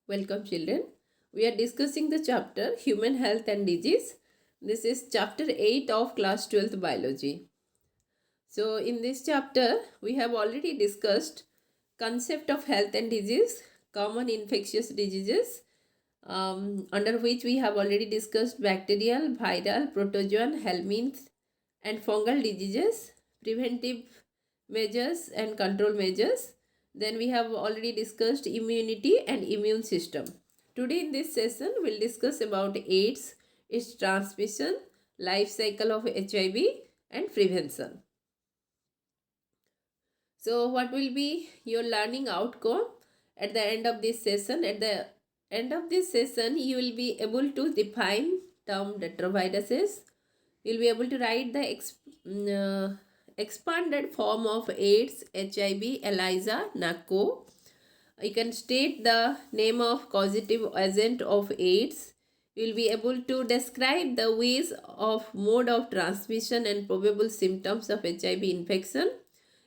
Welcome, children. We are discussing the chapter Human Health and Disease. This is chapter 8 of class 12th biology. So, in this chapter, we have already discussed concept of health and disease, common infectious diseases, under which we have already discussed bacterial, viral, protozoan, helminth, and fungal diseases, preventive measures and control measures. Then we have already discussed immunity and immune system. Today in this session, we'll discuss about AIDS, its transmission, life cycle of HIV, and prevention. So, what will be your learning outcome at the end of this session? At the end of this session, you will be able to define term retroviruses. You will be able to write the expanded form of AIDS, HIV, ELISA, NACO. You can state the name of causative agent of AIDS. You will be able to describe the ways of mode of transmission and probable symptoms of HIV infection.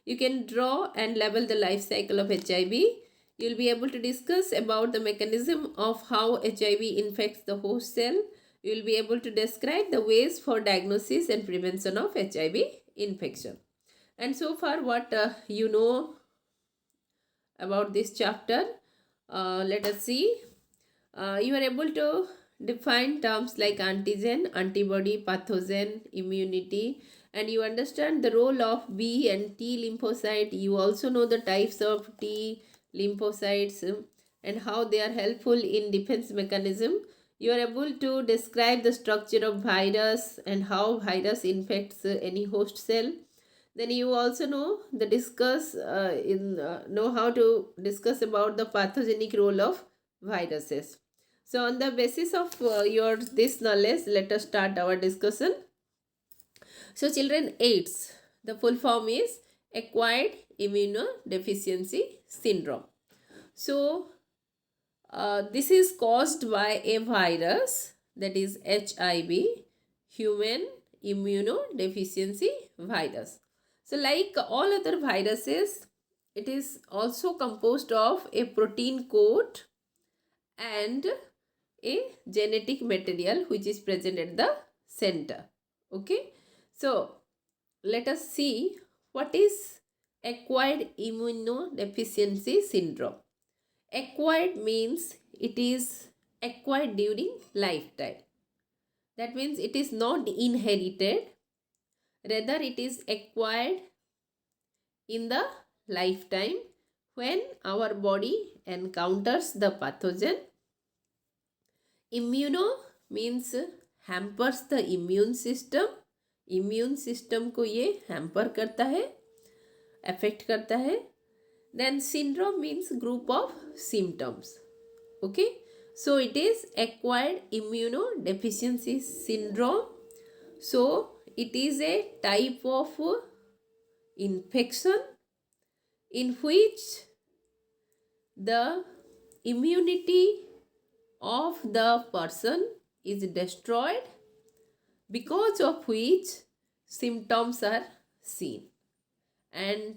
You can draw and label the life cycle of HIV. You will be able to discuss about the mechanism of how HIV infects the host cell. You will be able to describe the ways for diagnosis and prevention of HIV infection. And so far what you know about this chapter, let us see. You are able to define terms like antigen, antibody, pathogen, immunity, and you understand the role of B and T lymphocyte. You also know the types of T lymphocytes and how they are helpful in defense mechanism. You are able to describe the structure of virus and how virus infects any host cell. Then you also know the know how to discuss about the pathogenic role of viruses. So on the basis of your this knowledge, let us start our discussion. So children, AIDS, the full form is acquired immunodeficiency syndrome. So this is caused by a virus, that is HIV, human immunodeficiency virus. So like all other viruses, it is also composed of a protein coat and a genetic material which is present at the center. Okay. So let us see what is acquired immunodeficiency syndrome. Acquired means it is acquired during lifetime. That means it is not inherited, rather it is acquired in the lifetime when our body encounters the pathogen. Immuno means hampers the immune system. Immune system को ये hamper करता है, affect करता है. Then syndrome means group of symptoms. Okay, so it is acquired immunodeficiency syndrome. So it is a type of infection in which the immunity of the person is destroyed, because of which symptoms are seen. And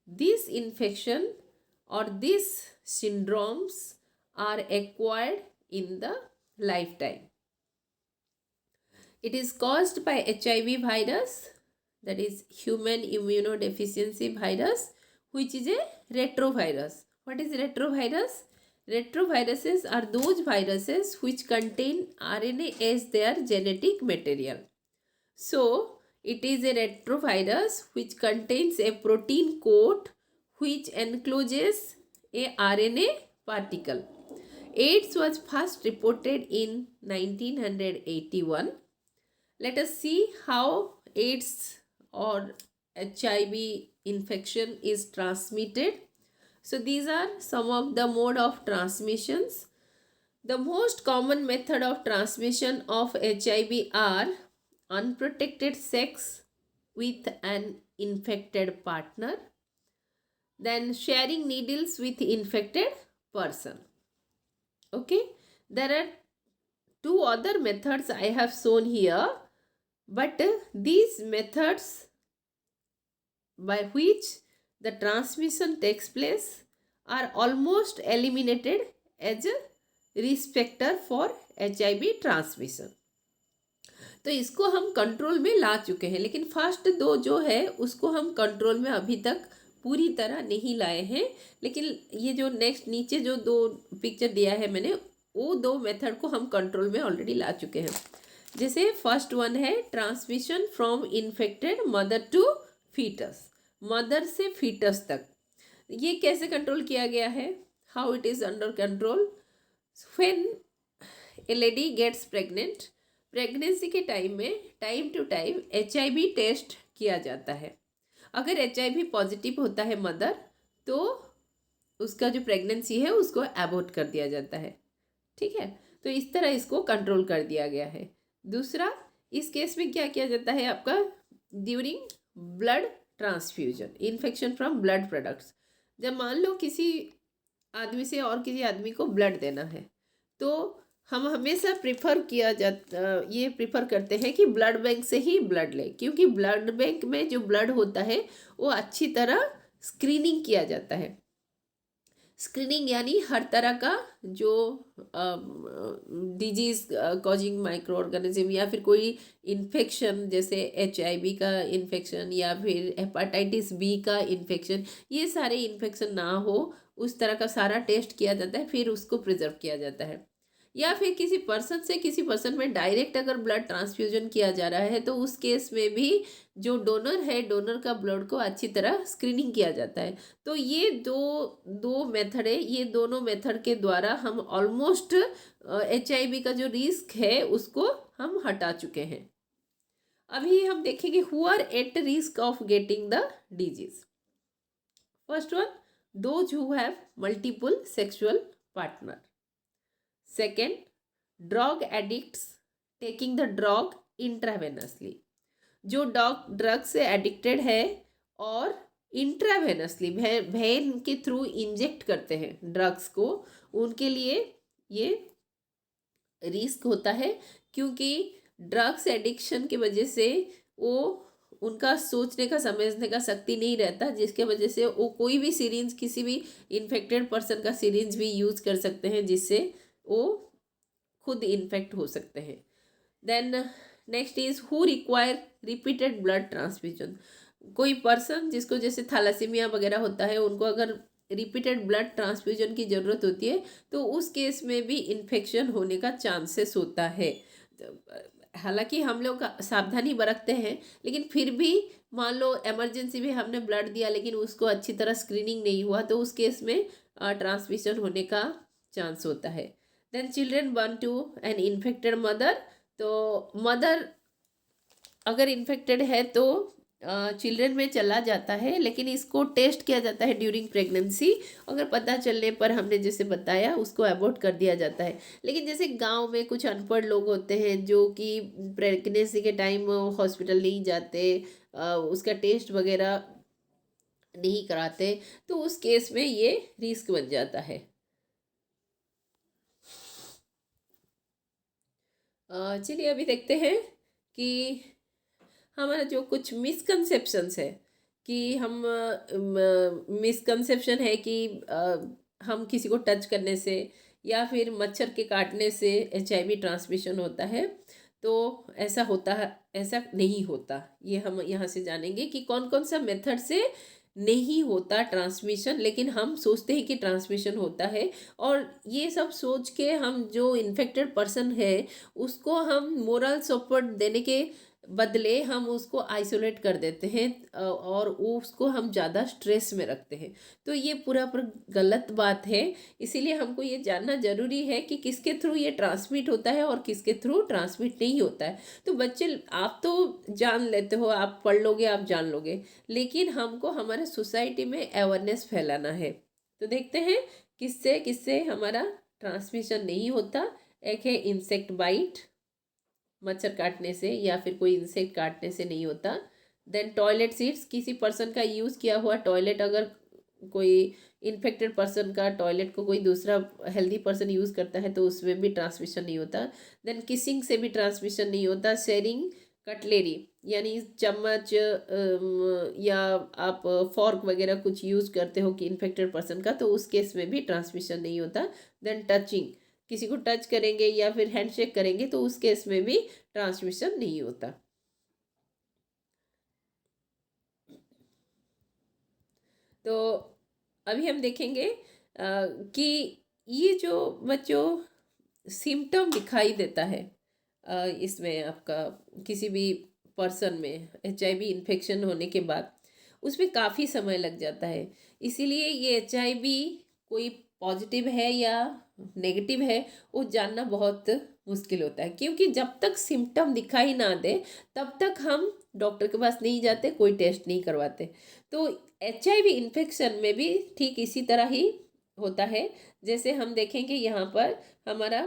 this infection or these syndromes are acquired in the lifetime. It is caused by HIV virus, that is human immunodeficiency virus, which is a retrovirus. What is retrovirus? Retroviruses are those viruses which contain RNA as their genetic material. So, it is a retrovirus which contains a protein coat which encloses a RNA particle. AIDS was first reported in 1981. Let us see how AIDS or HIV infection is transmitted. So these are some of the mode of transmissions. The most common method of transmission of HIV are unprotected sex with an infected partner, then sharing needles with infected person. Okay, there are two other methods I have shown here, but these methods by which the transmission takes place are almost eliminated as risk factor for HIV transmission. तो इसको हम control में ला चुके हैं, लेकिन first दो जो है उसको हम कंट्रोल में अभी तक पूरी तरह नहीं लाए हैं। लेकिन ये जो नेक्स्ट नीचे जो दो पिक्चर दिया है मैंने, वो दो मेथड को हम कंट्रोल में ऑलरेडी ला चुके हैं। जैसे फर्स्ट वन है transmission from infected mother to foetus, mother से फीटस तक। ये कैसे कंट्रोल किया गया है, how it is under control. When a lady gets pregnant, pregnancy के टाइम में time to time HIV test किया जाता है। अगर HIV पॉजिटिव होता है मदर, तो उसका जो प्रेगनेंसी है उसको अबॉर्ट कर दिया जाता है। ठीक है, तो इस तरह इसको कंट्रोल कर दिया गया है। दूसरा, इस केस में क्या किया जाता है आपका, during blood transfusion, infection from blood products. जब मान लो किसी आदमी से और किसी आदमी को ब्लड देना है, तो हम हमेशा ये प्रिफर करते हैं कि ब्लड बैंक से ही ब्लड लें, क्योंकि ब्लड बैंक में जो ब्लड होता है वो अच्छी तरह स्क्रीनिंग किया जाता है। स्क्रीनिंग यानी हर तरह का जो डिजीज कॉजिंग माइक्रो ऑर्गेनिज्म या फिर कोई इन्फेक्शन, जैसे HIV का इन्फेक्शन या फिर हेपाटाइटिस B का इन्फेक्शन, ये सारे इन्फेक्शन ना हो उस तरह का सारा टेस्ट किया जाता है, फिर उसको प्रिजर्व किया जाता है। या फिर किसी पर्सन से किसी पर्सन में डायरेक्ट अगर ब्लड ट्रांसफ्यूजन किया जा रहा है, तो उस केस में भी जो डोनर है, डोनर का ब्लड को अच्छी तरह स्क्रीनिंग किया जाता है। तो ये दो मेथड है, ये दोनों मेथड के द्वारा हम ऑलमोस्ट HIV का जो रिस्क है उसको हम हटा चुके हैं। अभी हम देखेंगे who are at risk of getting the disease. First one, those who have multiple sexual partner. Second, drug addicts taking the drug intravenously, जो ड्रग से एडिक्टेड है और इंट्रावेनसली वेन के थ्रू इंजेक्ट करते हैं ड्रग्स को, उनके लिए ये रिस्क होता है। क्योंकि ड्रग्स एडिक्शन की वजह से वो उनका सोचने का समझने का शक्ति नहीं रहता, जिसके वजह से वो कोई भी सिरिंज, किसी भी इन्फेक्टेड पर्सन का सिरिंज भी यूज़ कर सकते हैं, जिससे वो खुद इन्फेक्ट हो सकते हैं। Then next is who require repeated blood transfusion. कोई पर्सन जिसको जैसे थैलेसीमिया वगैरह होता है, उनको अगर रिपीटेड ब्लड ट्रांसफ्यूजन की ज़रूरत होती है, तो उस केस में भी इन्फेक्शन होने का चांसेस होता है। हालांकि हम लोग सावधानी बरतते हैं, लेकिन फिर भी मान लो इमरजेंसी में हमने ब्लड दिया लेकिन उसको अच्छी तरह स्क्रीनिंग नहीं हुआ, तो उस केस में ट्रांसमिशन होने का चांस होता है। Then children born to an infected mother, तो मदर अगर इन्फेक्टेड है तो चिल्ड्रन में चला जाता है, लेकिन इसको टेस्ट किया जाता है ड्यूरिंग प्रेगनेंसी। अगर पता चलने पर हमने जैसे बताया उसको अबॉर्ट कर दिया जाता है। लेकिन जैसे गांव में कुछ अनपढ़ लोग होते हैं जो कि प्रेगनेंसी के टाइम हॉस्पिटल नहीं जाते, उसका टेस्ट वगैरह नहीं कराते, तो उस केस में ये रिस्क बन जाता है। चलिए अभी देखते हैं कि हमारा जो कुछ मिसकंसेप्शंस है, कि हम मिसकंसेप्शन है कि हम किसी को टच करने से या फिर मच्छर के काटने से HIV ट्रांसमिशन होता है। तो ऐसा होता है, ऐसा नहीं होता। ये हम यहाँ से जानेंगे कि कौन कौन सा मेथड से नहीं होता ट्रांसमिशन, लेकिन हम सोचते हैं कि ट्रांसमिशन होता है। और ये सब सोच के हम जो इन्फेक्टेड पर्सन है उसको हम मोरल सपोर्ट देने के बदले हम उसको आइसोलेट कर देते हैं और उसको हम ज़्यादा स्ट्रेस में रखते हैं। तो ये पूरा पर गलत बात है। इसीलिए हमको ये जानना ज़रूरी है कि किसके थ्रू ये ट्रांसमिट होता है और किसके थ्रू ट्रांसमिट नहीं होता है। तो बच्चे, आप तो जान लेते हो, आप पढ़ लोगे, आप जान लोगे, लेकिन हमको हमारे सोसाइटी में अवेयरनेस फैलाना है। तो देखते हैं किससे किससे हमारा ट्रांसमिशन नहीं होता। एक है इंसेक्ट बाइट, मच्छर काटने से या फिर कोई इंसेक्ट काटने से नहीं होता। देन टॉयलेट सीट्स, किसी पर्सन का यूज़ किया हुआ टॉयलेट, अगर कोई इन्फेक्टेड पर्सन का टॉयलेट को कोई दूसरा हेल्दी पर्सन यूज़ करता है तो उसमें भी ट्रांसमिशन नहीं होता। देन किसिंग से भी ट्रांसमिशन नहीं होता। शेयरिंग कटलेरी, यानी चम्मच या आप फॉर्क वगैरह कुछ यूज़ करते हो कि इन्फेक्टेड पर्सन का, तो उस केस में भी ट्रांसमिशन नहीं होता। देन टचिंग, किसी को टच करेंगे या फिर हैंडशेक करेंगे तो उस केस में भी ट्रांसमिशन नहीं होता। तो अभी हम देखेंगे कि ये जो बच्चों सिम्टम दिखाई देता है इसमें आपका किसी भी पर्सन में HIV इन्फेक्शन होने के बाद उसमें काफ़ी समय लग जाता है। इसीलिए ये HIV कोई पॉजिटिव है या नेगेटिव है वो जानना बहुत मुश्किल होता है, क्योंकि जब तक सिम्टम दिखाई ना दे तब तक हम डॉक्टर के पास नहीं जाते, कोई टेस्ट नहीं करवाते। तो HIV इन्फेक्शन में भी ठीक इसी तरह ही होता है। जैसे हम देखेंगे यहाँ पर हमारा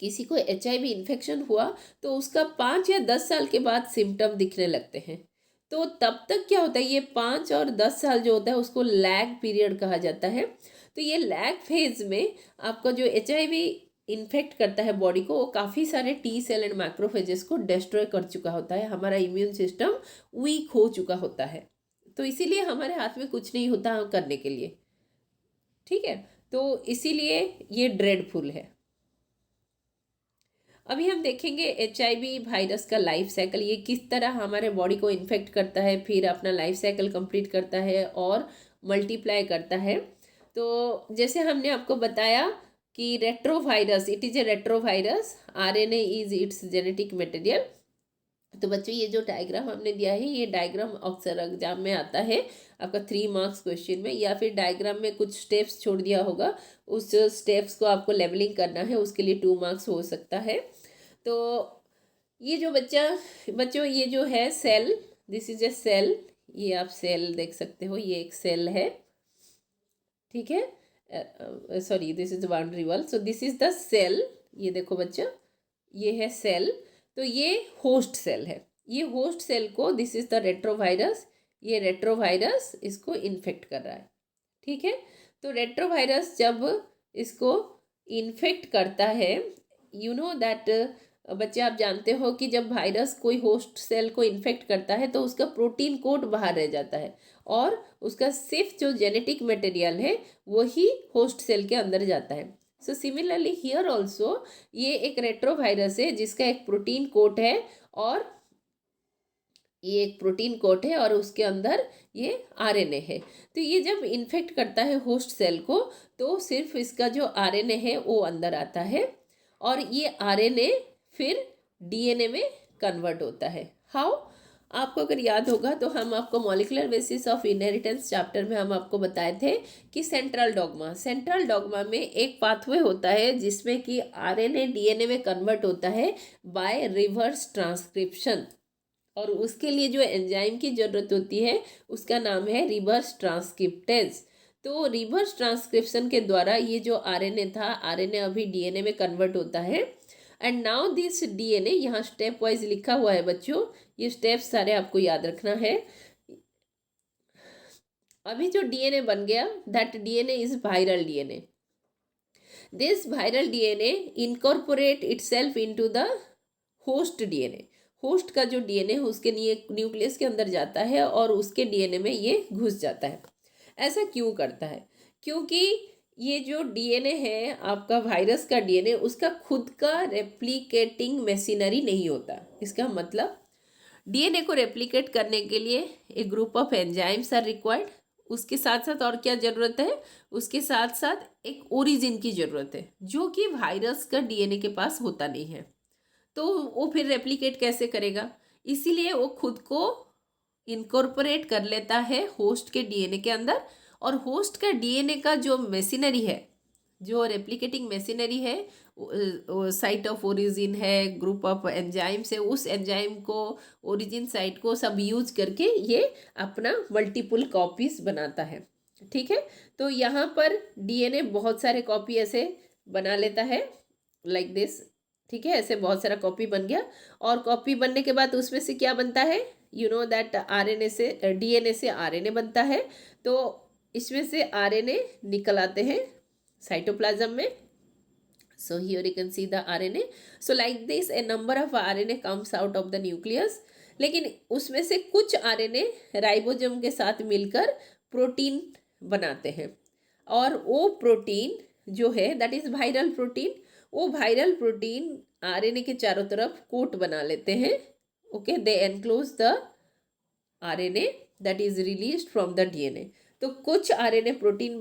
किसी को HIV इन्फेक्शन हुआ तो उसका 5 या 10 साल के बाद सिम्टम दिखने लगते हैं। तो तब तक क्या होता है, ये 5 और 10 साल जो होता है उसको लैग पीरियड कहा जाता है। तो ये लैग फेज में आपका जो HIV इन्फेक्ट करता है बॉडी को, वो काफ़ी सारे T सेल एंड मैक्रोफेजेस को डिस्ट्रॉय कर चुका होता है, हमारा इम्यून सिस्टम वीक हो चुका होता है। तो इसीलिए हमारे हाथ में कुछ नहीं होता करने के लिए, ठीक है। तो इसीलिए ये ड्रेडफुल है। अभी हम देखेंगे HIV वायरस का लाइफ साइकिल, ये किस तरह हमारे बॉडी को इन्फेक्ट करता है, फिर अपना लाइफ साइकिल कंप्लीट करता है और मल्टीप्लाई करता है। तो जैसे हमने आपको बताया कि retrovirus, it is a retrovirus, RNA is it's genetic material. तो बच्चों ये जो डायग्राम हमने दिया है, ये डायग्राम अक्सर एग्जाम में आता है आपका 3 मार्क्स क्वेश्चन में, या फिर डायग्राम में कुछ स्टेप्स छोड़ दिया होगा, उस स्टेप्स को आपको लेवलिंग करना है, उसके लिए 2 मार्क्स हो सकता है। तो ये जो बच्चों ये जो है cell, this is a cell, ये आप सेल देख सकते हो, ये एक सेल है, ठीक है। Sorry, this is boundary wall, so this is the cell. ये देखो बच्चा, ये है सेल, तो ये होस्ट सेल है। ये होस्ट सेल को, दिस इज द रेट्रोवायरस, ये रेट्रोवायरस इसको इन्फेक्ट कर रहा है, ठीक है। तो रेट्रोवायरस जब इसको इन्फेक्ट करता है, यू नो दैट, बच्चे आप जानते हो कि जब वायरस कोई होस्ट सेल को इन्फेक्ट करता है तो उसका प्रोटीन कोड बाहर रह जाता है और उसका सिर्फ जो जेनेटिक मटेरियल है वही होस्ट सेल के अंदर जाता है। सो सिमिलरली हियर ऑल्सो ये एक रेट्रोवायरस है जिसका एक प्रोटीन कोट है, और ये एक प्रोटीन कोट है और उसके अंदर ये RNA है। तो ये जब इन्फेक्ट करता है होस्ट सेल को तो सिर्फ इसका जो RNA है वो अंदर आता है, और ये RNA फिर DNA में कन्वर्ट होता है। हाउ? आपको अगर याद होगा तो हम आपको molecular basis of inheritance chapter में हम आपको बताए थे कि सेंट्रल डॉग्मा में एक पाथवे होता है जिसमें कि RNA DNA में कन्वर्ट होता है बाय रिवर्स ट्रांसक्रिप्शन, और उसके लिए जो एंजाइम की ज़रूरत होती है उसका नाम है रिवर्स ट्रांसक्रिप्टेज। तो रिवर्स ट्रांसक्रिप्शन के द्वारा ये जो RNA था, RNA अभी DNA में कन्वर्ट होता है, एंड नाउ दिस DNA, यहाँ स्टेप वाइज लिखा हुआ है बच्चों, ये स्टेप्स सारे आपको याद रखना है। अभी जो DNA बन गया, that DNA is viral DNA। This viral DNA incorporate itself into the host DNA। होस्ट का जो DNA है उसके न्यूक्लियस के अंदर जाता है और उसके DNA में ये घुस जाता है। ऐसा क्यों करता है? क्योंकि ये जो DNA है आपका वायरस का DNA, उसका खुद का रेप्लिकेटिंग मशीनरी नहीं होता। इसका मतलब DNA को रेप्लिकेट करने के लिए एक group of enzymes are required, उसके साथ साथ और क्या ज़रूरत है, उसके साथ साथ एक ओरिजिन की ज़रूरत है जो कि वायरस का DNA के पास होता नहीं है। तो वो फिर रेप्लिकेट कैसे करेगा? इसीलिए वो खुद को इनकॉर्पोरेट कर लेता है होस्ट के DNA के अंदर, और होस्ट का DNA का जो मशीनरी है, जो रेप्लिकेटिंग मशीनरी है, साइट ऑफ ओरिजिन है, ग्रुप ऑफ एंजाइम्स है, उस एंजाइम को, ओरिजिन साइट को सब यूज करके ये अपना मल्टीपल कॉपीज बनाता है, ठीक है। तो यहाँ पर DNA बहुत सारे कॉपी ऐसे बना लेता है लाइक दिस, ठीक है। ऐसे बहुत सारा कॉपी बन गया, और कॉपी बनने के बाद उसमें से क्या बनता है, यू नो दैट RNA से DNA से RNA बनता है। तो इसमें से RNA निकल आते हैं साइटोप्लाज्म में। So here you can see the RNA. So like this a number of RNA comes out of the nucleus. लेकिन उसमें से कुछ RNA राइबोसोम के साथ मिलकर प्रोटीन बनाते हैं, और वो प्रोटीन जो है दैट इज वायरल प्रोटीन, वो वायरल प्रोटीन आरएनए के चारों तरफ कोट बना लेते हैं. Okay, they enclose the RNA that is released from the DNA. तो कुछ आरएनए प्रोटीन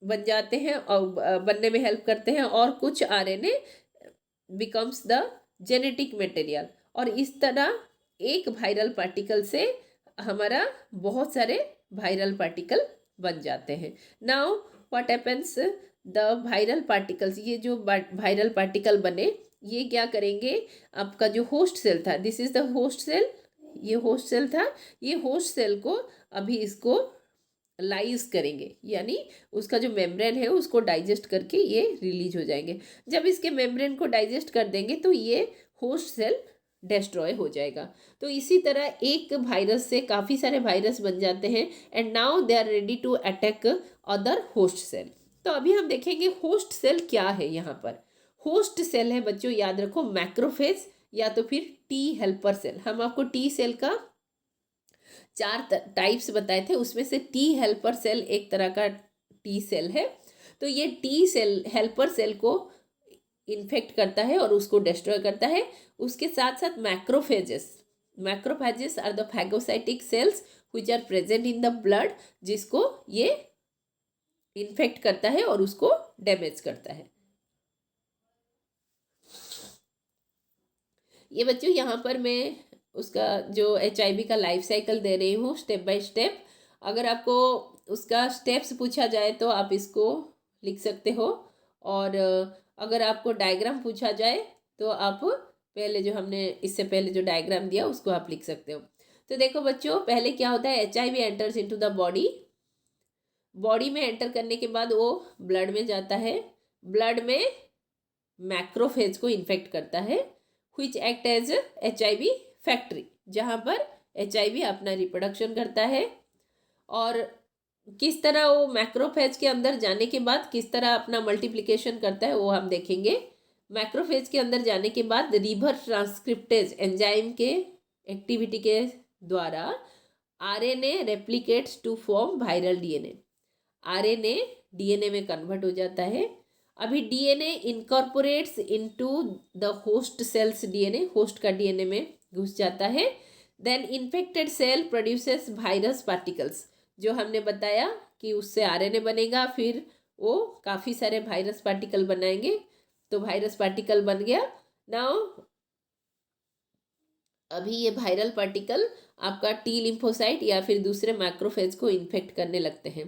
बन जाते हैं और बनने में हेल्प करते हैं, और कुछ RNA becomes the genetic material. और इस तरह एक वायरल पार्टिकल से हमारा बहुत सारे वायरल पार्टिकल बन जाते हैं. Now what happens, the viral particles, ये जो वायरल पार्टिकल बने ये क्या करेंगे, आपका जो होस्ट सेल था, this is the host cell, ये होस्ट सेल था, ये होस्ट सेल को अभी इसको लाइज करेंगे, यानी उसका जो मेम्ब्रेन है उसको डाइजेस्ट करके ये रिलीज हो जाएंगे. जब इसके मेम्ब्रेन को डाइजेस्ट कर देंगे तो ये होस्ट सेल डिस्ट्रॉय हो जाएगा. तो इसी तरह एक वायरस से काफ़ी सारे वायरस बन जाते हैं and now they are ready to attack other host cell. तो अभी हम देखेंगे होस्ट सेल क्या है. यहाँ पर होस्ट सेल है बच्चों, याद रखो, मैक्रोफेज या तो फिर टी हेल्पर सेल. हम आपको टी सेल का 4 टाइप्स बताए थे, उसमें से टी हेल्पर सेल एक तरह का टी सेल है. तो ये टी सेल हेल्पर सेल को इन्फेक्ट करता है और उसको डिस्ट्रॉय करता है. उसके साथ साथ macrophages, macrophages are the phagocytic cells which are present in the blood, जिसको ये इन्फेक्ट करता है और उसको डैमेज करता है. ये बच्चों यहाँ पर मैं उसका जो HIV का लाइफ साइकिल दे रही हूँ स्टेप बाय स्टेप. अगर आपको उसका स्टेप्स पूछा जाए तो आप इसको लिख सकते हो, और अगर आपको डायग्राम पूछा जाए तो आप पहले जो हमने इससे पहले जो डायग्राम दिया उसको आप लिख सकते हो. तो देखो बच्चों, पहले क्या होता है, HIV enters into the body. Body में एंटर करने के बाद वो ब्लड में जाता है. ब्लड में मैक्रोफेज को इन्फेक्ट करता है which act as HIV factory, जहाँ पर HIV अपना रिप्रोडक्शन करता है. और किस तरह वो मैक्रोफेज के अंदर जाने के बाद किस तरह अपना मल्टीप्लिकेशन करता है वो हम देखेंगे. मैक्रोफेज के अंदर जाने के बाद रिवर्स ट्रांसक्रिप्टेज एंजाइम के एक्टिविटी के द्वारा RNA replicates to form viral DNA. RNA DNA में कन्वर्ट हो जाता है. अभी DNA incorporates into the host cells DNA, होस्ट का DNA में घुस जाता है. Then infected cell produces virus particles, जो हमने बताया कि उससे RNA बनेगा, फिर वो काफ़ी सारे वायरस पार्टिकल बनाएंगे. तो वायरस पार्टिकल बन गया. नाउ अभी ये वायरल पार्टिकल आपका टी लिम्फोसाइट या फिर दूसरे मैक्रोफेज को इन्फेक्ट करने लगते हैं.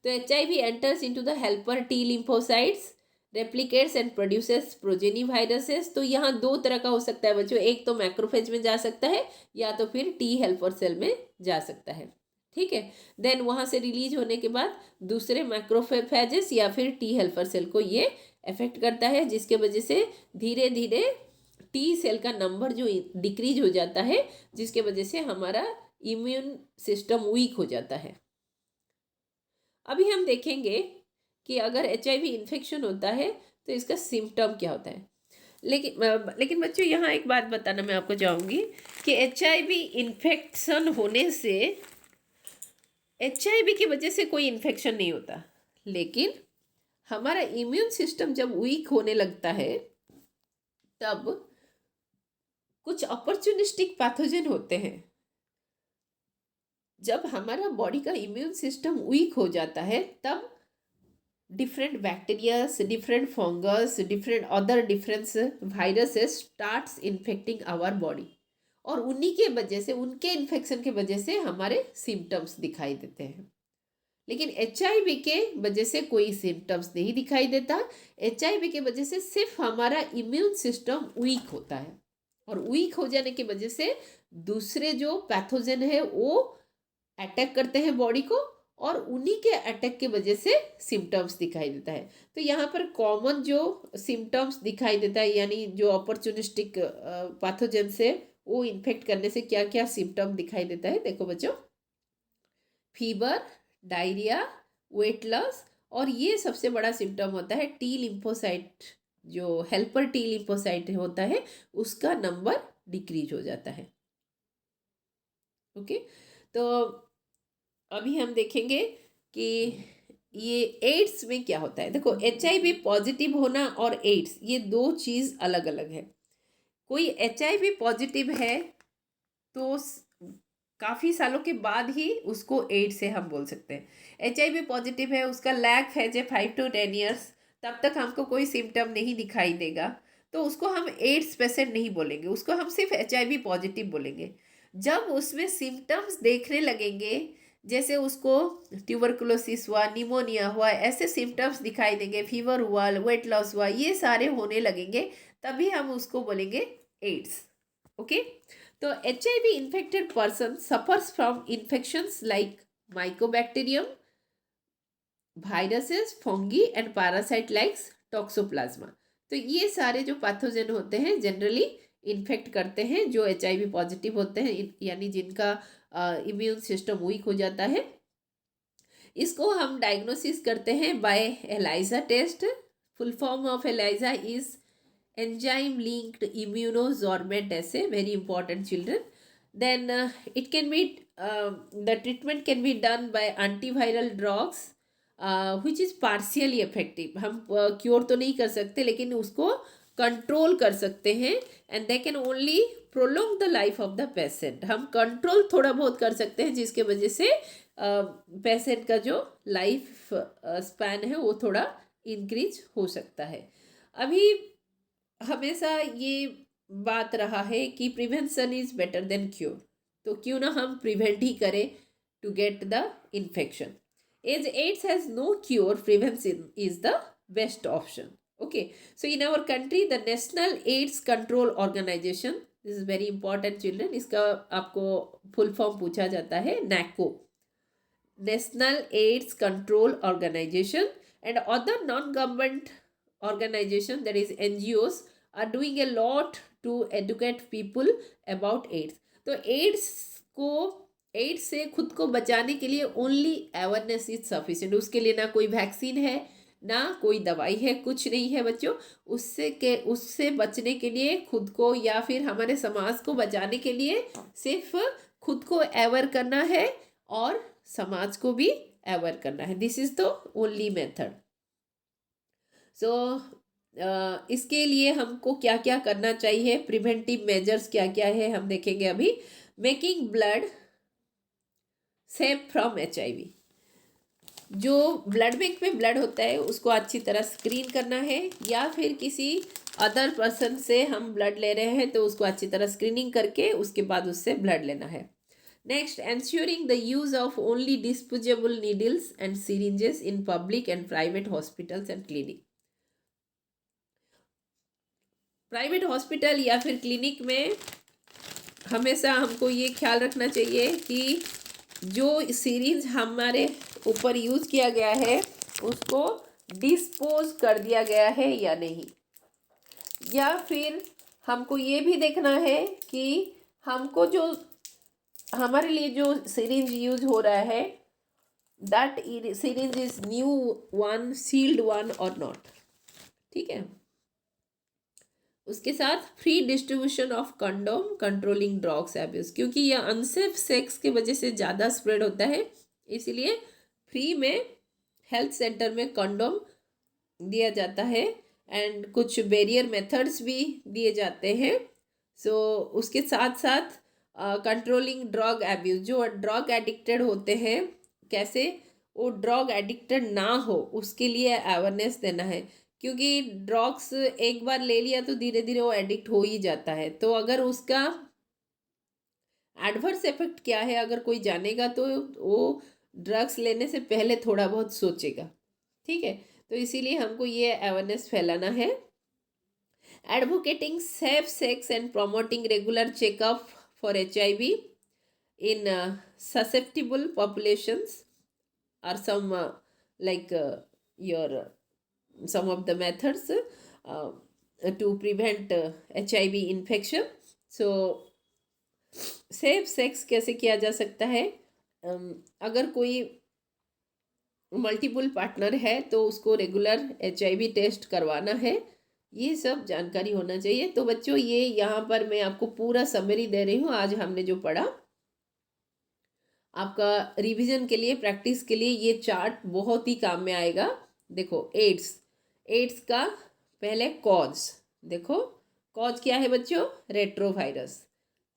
तो HIV enters into the helper T lymphocytes, replicates and produces progeny viruses. तो यहाँ 2 तरह का हो सकता है बच्चों, एक तो मैक्रोफेज में जा सकता है या तो फिर टी हेल्पर सेल में जा सकता है. ठीक है, देन वहाँ से रिलीज होने के बाद दूसरे मैक्रोफेजेस या फिर टी हेल्पर सेल को ये अफेक्ट करता है, जिसके वजह से धीरे धीरे टी सेल का नंबर जो डिक्रीज हो जाता है, जिसके वजह से हमारा इम्यून सिस्टम वीक हो जाता है. अभी हम देखेंगे कि अगर HIV इन्फेक्शन होता है तो इसका सिम्टम क्या होता है. लेकिन बच्चों यहाँ एक बात बताना मैं आपको चाहूँगी कि HIV इन्फेक्शन होने से HIV की वजह से कोई इन्फेक्शन नहीं होता, लेकिन हमारा इम्यून सिस्टम जब वीक होने लगता है तब कुछ अपॉर्चुनिस्टिक पैथोजन होते हैं. जब हमारा बॉडी का इम्यून सिस्टम वीक हो जाता है तब different bacterias, different fungus, different other different viruses starts infecting our body, और उन्हीं के वजह से, उनके इन्फेक्शन के वजह से हमारे सिम्टम्स दिखाई देते हैं. लेकिन HIV के वजह से कोई सिम्टम्स नहीं दिखाई देता. HIV के वजह से सिर्फ हमारा इम्यून सिस्टम वीक होता है, और वीक हो जाने की वजह से दूसरे जो पैथोजन है वो अटैक करते हैं बॉडी को, और उन्हीं के अटैक की वजह से सिम्टम्स दिखाई देता है. तो यहाँ पर कॉमन जो सिम्टम्स दिखाई देता है, यानी जो अपॉर्चुनिस्टिक पैथोजन से वो इन्फेक्ट करने से क्या क्या सिम्टम दिखाई देता है, देखो बच्चों, फीवर, डायरिया, वेट लॉस, और ये सबसे बड़ा सिम्टम होता है टी लिम्फोसाइट, जो हेल्पर टी लिम्फोसाइट होता है उसका नंबर डिक्रीज हो जाता है. ओके, तो अभी हम देखेंगे कि ये एड्स में क्या होता है, देखो HIV पॉजिटिव होना और एड्स ये दो चीज़ अलग अलग है। कोई HIV पॉजिटिव है तो काफ़ी सालों के बाद ही उसको एड्स से हम बोल सकते हैं। HIV पॉजिटिव है, उसका लैग फेज है 5 to 10 years, तब तक हमको कोई सिम्टम नहीं दिखाई देगा, तो उसको हम एड्स पेशेंट नहीं बोलेंगे, उसको हम सिर्फ HIV पॉजिटिव बोलेंगे। जब उसमें सिम्टम्स देखने लगेंगे, जैसे उसको ट्यूबरकुलोसिस हुआ, निमोनिया हुआ, ऐसे सिम्टम्स दिखाई देंगे, फीवर हुआ, वेट लॉस हुआ, ये सारे होने लगेंगे, तभी हम उसको बोलेंगे एड्स। ओके, तो HIV infected person suffers from infections like mycobacterium, viruses, fungi and parasite like toxoplasma। तो ये सारे जो पैथोजन होते हैं जनरली इन्फेक्ट करते हैं जो HIV पॉजिटिव होते हैं, यानी जिनका इम्यून सिस्टम वीक हो जाता है। इसको हम डायग्नोसिस करते हैं by ELISA test. Full form of ELISA is enzyme linked immunosorbent assay, very important children. Then it can be the treatment can be done by antiviral drugs which is partially effective। हम cure तो नहीं कर सकते लेकिन उसको control कर सकते हैं, and they can only prolong the life of the patient. हम कंट्रोल थोड़ा बहुत कर सकते हैं जिसके वजह से पेशेंट का जो लाइफ स्पैन है वो थोड़ा इंक्रीज हो सकता है। अभी हमेशा ये बात रहा है कि prevention is better than cure, तो क्यों ना हम प्रिवेंट ही करें to get the infection. As AIDS has no cure, prevention is the best option. Okay, so in our country the national AIDS control organisation, this is very important children, इसका आपको full form पूछा जाता है NACO, national AIDS control organisation, and other non government organization, that is NGOs, are doing a lot to educate people about AIDS। तो ads से खुद को बचाने के लिए ओनली अवेयरनेस इज सफिशिएंट। उसके लिए ना कोई वैक्सीन है ना कोई दवाई है, कुछ नहीं है बच्चों। उससे बचने के लिए खुद को या फिर हमारे समाज को बचाने के लिए सिर्फ खुद को अवेयर करना है और समाज को भी अवेयर करना है। This is the only method. So इसके लिए हमको क्या क्या करना चाहिए, प्रिवेंटिव मेजर्स क्या क्या है हम देखेंगे अभी। Making blood safe from HIV, जो ब्लड बैंक में ब्लड होता है उसको अच्छी तरह स्क्रीन करना है, या फिर किसी अदर पर्सन से हम ब्लड ले रहे हैं तो उसको अच्छी तरह स्क्रीनिंग करके उसके बाद उससे ब्लड लेना है। Next, ensuring the use of only disposable needles and syringes in public and private hospitals and clinic। Private hospital या फिर क्लिनिक में हमेशा हमको ये ख्याल रखना चाहिए कि जो सीरीज हमारे ऊपर यूज़ किया गया है उसको डिस्पोज कर दिया गया है या नहीं, या फिर हमको ये भी देखना है कि हमको जो हमारे लिए जो सीरीज यूज हो रहा है that syringe is new one, sealed one और नॉट। ठीक है, उसके साथ free distribution of condom, controlling drugs abuse, क्योंकि यह अनसेफ सेक्स के वजह से ज़्यादा स्प्रेड होता है, इसीलिए फ्री में हेल्थ सेंटर में कंडोम दिया जाता है, एंड कुछ बैरियर मेथड्स भी दिए जाते हैं। सो उसके साथ साथ कंट्रोलिंग ड्रग एब्यूज, जो ड्रग एडिक्टेड होते हैं कैसे वो ड्रग एडिक्टेड ना हो उसके लिए अवेयरनेस देना है, क्योंकि ड्रग्स एक बार ले लिया तो धीरे धीरे वो एडिक्ट हो ही जाता है। तो अगर उसका एडवर्स इफेक्ट क्या है अगर कोई जानेगा तो वो ड्रग्स लेने से पहले थोड़ा बहुत सोचेगा। ठीक है, तो इसीलिए हमको ये अवेयरनेस फैलाना है। Advocating safe sex and promoting regular checkup for HIV in susceptible populations are some like your some of the methods to prevent HIV infection। so safe sex कैसे किया जा सकता है, अगर कोई मल्टीपल पार्टनर है तो उसको रेगुलर HIV टेस्ट करवाना है, ये सब जानकारी होना चाहिए। तो बच्चों ये यहाँ पर मैं आपको पूरा समरी दे रही हूँ आज हमने जो पढ़ा। आपका रिवीजन के लिए, प्रैक्टिस के लिए ये चार्ट बहुत ही काम में आएगा। देखो एड्स, एड्स का पहले कॉज, देखो कॉज क्या है बच्चों, रेट्रोवायरस,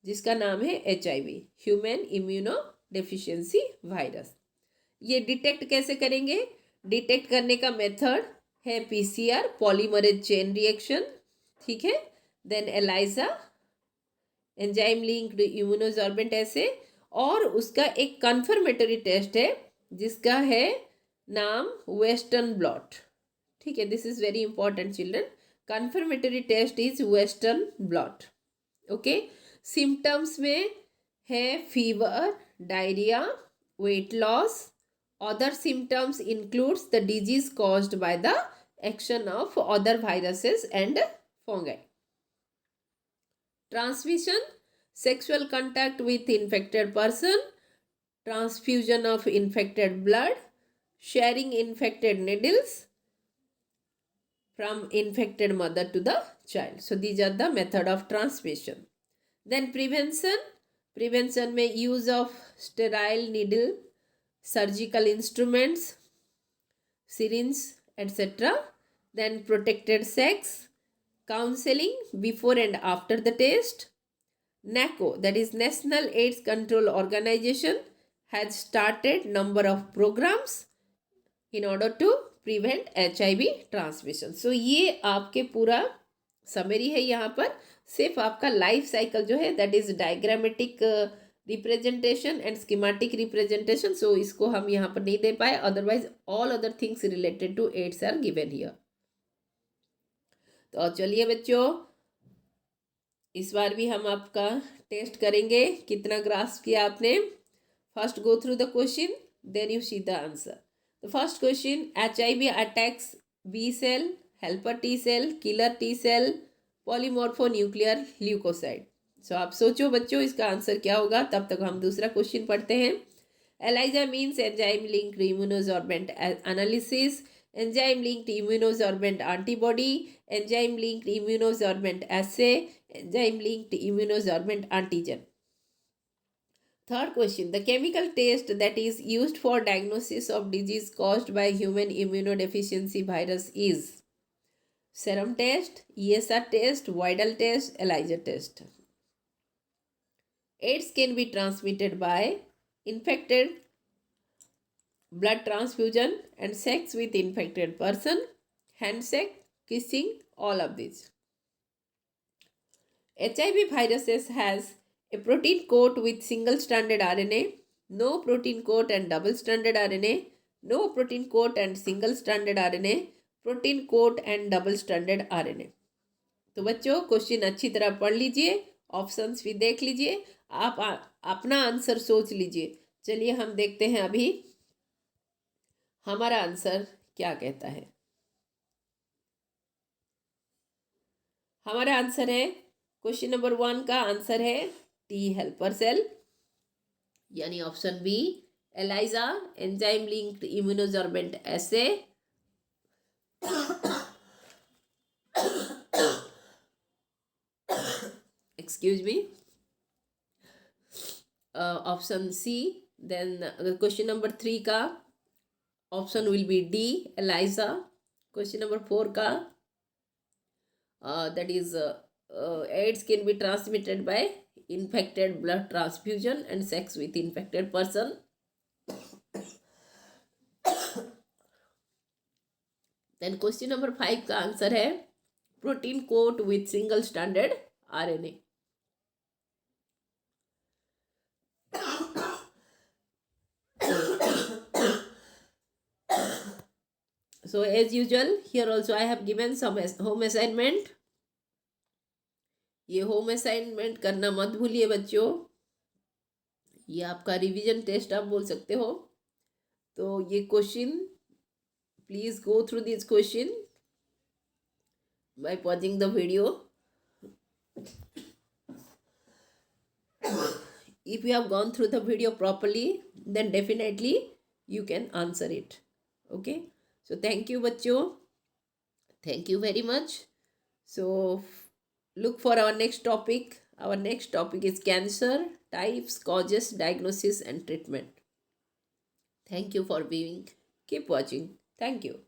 जिसका नाम है HIV, human immuno deficiency virus. ये डिटेक्ट कैसे करेंगे, डिटेक्ट करने का मेथड है PCR, पॉलीमरेज चेन रिएक्शन, ठीक है। Then ELISA, enzyme linked immunosorbent ऐसे, और उसका एक कन्फर्मेटरी टेस्ट है जिसका है नाम वेस्टर्न ब्लॉट, ठीक है। This is very important children, confirmatory test is western blot, okay. Symptoms में है fever, diarrhoea, weight loss. Other symptoms includes the disease caused by the action of other viruses and fungi. Transmission, sexual contact with infected person, transfusion of infected blood, sharing infected needles from infected mother to the child. So these are the method of transmission. Then prevention, prevention में use of sterile needle, surgical instruments, syringe, etc. Then protected sex, counseling before and after the test. NACO, that is National AIDS Control Organization, has started number of programs in order to prevent HIV transmission. So ये आपके पूरा summary है यहाँ पर। सिर्फ आपका life cycle जो है that is diagrammatic representation and schematic representation, so इसको हम यहाँ पर नहीं दे पाए, otherwise all other things related to AIDS are given here. तो चलिए बच्चों, इस बार भी हम आपका टेस्ट करेंगे, कितना ग्रास्प किया आपने। First go through the question, then you see the answer. The first question, HIV attacks B cell, helper T cell, killer T cell, polymorphonuclear leucocyte. So आप सोचो बच्चों इसका आंसर क्या होगा, तब तक हम दूसरा क्वेश्चन पढ़ते हैं। ELISA means enzyme linked immunosorbent analysis, enzyme linked immunosorbent antibody, enzyme linked immunosorbent assay, enzyme linked immunosorbent antigen. Third question, the chemical test that is used for diagnosis of disease caused by human immunodeficiency virus is serum test, ESR test, Widal test, ELISA test. AIDS can be transmitted by infected blood transfusion and sex with infected person, handshake, kissing, all of these. HIV viruses has a protein coat with single stranded RNA, no protein coat and double stranded RNA, no protein coat and single stranded RNA, protein coat and double stranded RNA. तो बच्चों question अच्छी तरह पढ़ लीजिए, options भी देख लीजिए, आप अपना आंसर सोच लीजिए। चलिए हम देखते हैं अभी हमारा आंसर क्या कहता है। हमारा आंसर है, क्वेश्चन नंबर 1 का आंसर है T हेल्पर सेल, यानी option B ELISA enzyme linked immunosorbent assay. Excuse me, option C. Then question number 3 का option will be D ELISA. Question number 4 का that is AIDS can be transmitted by infected blood transfusion and sex with infected person. Then question number 5 का answer है protein coat with single standard RNA. So as usual here also I have given some home assignment. ये home assignment करना मत भूलिए बच्चों, ये आपका revision test आप बोल सकते हो। तो ये question please go through this question by pausing the video. If you have gone through the video properly then definitely you can answer it. Okay, so thank you बच्चों, thank you very much. So look for our next topic Our next topic is cancer, types, causes, diagnosis, and treatment. Thank you for viewing. Keep watching. Thank you.